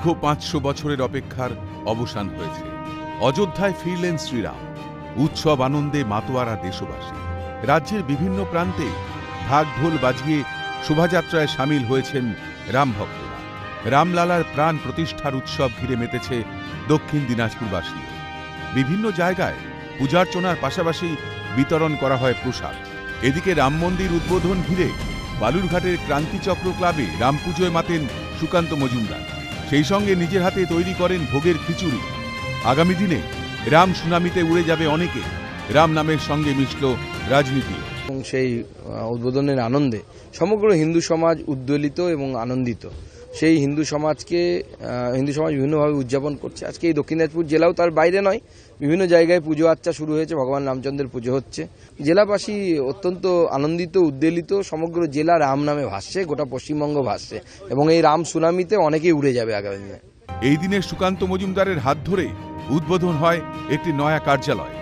দীর্ঘ 500 বছরের অপেক্ষার অবসান হয়েছে। অযোধ্যায় ফিরলেন শ্রীরাম। উৎসব আনন্দে মাতোয়ারা দেশবাসী। রাজ্যের বিভিন্ন প্রান্তে ঢাক ঢোল বাজিয়ে শোভাযাত্রায় সামিল হয়েছেন রামভক্তরা। রামলালার প্রাণ প্রতিষ্ঠার উৎসব ঘিরে মেতেছে দক্ষিণ দিনাজপুরবাসী। বিভিন্ন জায়গায় পূজার্চনার পাশাপাশি বিতরণ করা হয় প্রসাদ। এদিকে রাম মন্দির উদ্বোধন ঘিরে বালুরঘাটের ক্রান্তিচক্র ক্লাবে রাম পুজোয় মাতেন সুকান্ত মজুমদার। সেই সঙ্গে নিজের হাতে তৈরি করেন ভোগের খিচুড়ি। আগামী দিনে রাম সুনামিতে উড়ে যাবে অনেকে। রাম নামের সঙ্গে মিশল রাজনীতি। এবং সেই উদ্বোধনের আনন্দে সমগ্র হিন্দু সমাজ উদ্দোলিত এবং আনন্দিত। সেই হিন্দু সমাজ বিভিন্নভাবে উদযাপন করছে। আজকে এই দক্ষিণ দিনাজপুর জেলাও তার বাইরে নয়, বিভিন্ন জায়গায় পুজো আর্চা শুরু হয়েছে, ভগবান রামচন্দ্রের পুজো হচ্ছে। জেলাবাসী অত্যন্ত আনন্দিত, উদ্বেলিত। সমগ্র জেলা রাম নামে ভাসছে, গোটা পশ্চিমবঙ্গ ভাসছে এবং এই রাম সুনামিতে অনেকেই উড়ে যাবে আগামী দিনে। এই দিনে সুকান্ত মজুমদারের হাত ধরে উদ্বোধন হয় একটি নয়া কার্যালয়।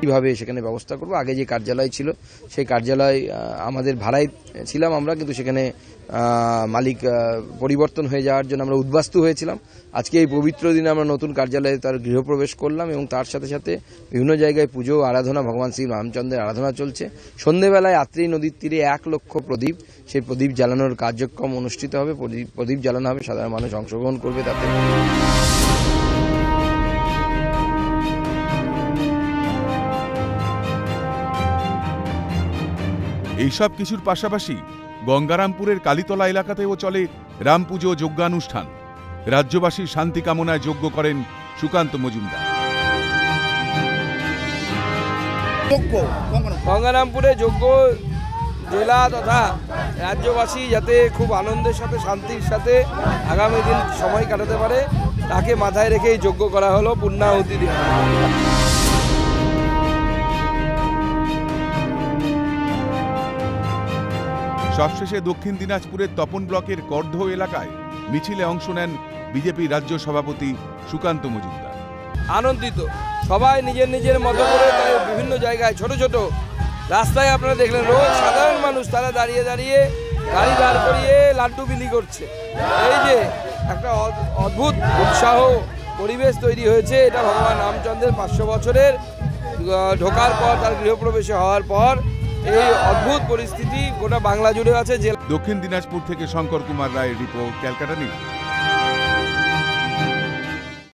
কিভাবে সেখানে ব্যবস্থা করব, আগে যে কার্যালয় ছিল সেই কার্যালয় আমাদের ভাড়ায় ছিলাম আমরা, কিন্তু সেখানে মালিক পরিবর্তন হয়ে যাওয়ার জন্য আমরা উদ্বাস্তু হয়েছিলাম। আজকে এই পবিত্র দিনে আমরা নতুন কার্যালয়ে তার গৃহপ্রবেশ করলাম এবং তার সাথে সাথে বিভিন্ন জায়গায় পুজো আরাধনা, ভগবান শ্রী রামচন্দ্রের আরাধনা চলছে। সন্ধ্যেবেলায় আত্রেই নদীর তীরে 1 লক্ষ প্রদীপ, সেই প্রদীপ জ্বালানোর কার্যক্রম অনুষ্ঠিত হবে। প্রদীপ জ্বালানো হবে, সাধারণ মানুষ অংশগ্রহণ করবে তাতে। এইসব কিছুর পাশাপাশি গঙ্গারামপুরের কালীতলা এলাকাতেও চলে রাম পুজো যজ্ঞানুষ্ঠান। রাজ্যবাসীর শান্তি কামনায় যজ্ঞ করেন সুকান্ত মজুমদার। গঙ্গারামপুরে যজ্ঞ জেলা তথা রাজ্যবাসী যাতে খুব আনন্দের সাথে শান্তির সাথে আগামী দিন সময় কাটাতে পারে, তাকে মাথায় রেখেই যজ্ঞ করা হলো, পূর্ণাহুতি দেওয়া। সবশেষে দক্ষিণ দিনাজপুরের তপন ব্লকের করধো এলাকায় মিছিলে অংশ নেন বিজেপি রাজ্য সভাপতি সুকান্ত মজুমদার। আনন্দিত সবাই নিজের নিজের মতো করে বিভিন্ন জায়গায় ছোট ছোট রাস্তায় আপনারা দেখলেন রোজ সাধারণ মানুষ তারা দাঁড়িয়ে দাঁড়িয়ে গাড়ি দাঁড় করিয়ে লাড্ডু বিলি করছে। এই যে একটা অদ্ভুত উৎসাহ পরিবেশ তৈরি হয়েছে, এটা ভগবান রামচন্দ্রের 500 বছরের ঢোকার পর, তার গৃহপ্রবেশে হওয়ার পর এই অদ্ভুত পরিস্থিতি গোটা বাংলা জুড়ে আছে। দক্ষিণ দিনাজপুর থেকে শঙ্কর কুমার রায়ের রিপোর্ট, ক্যালকাটা নিউজ।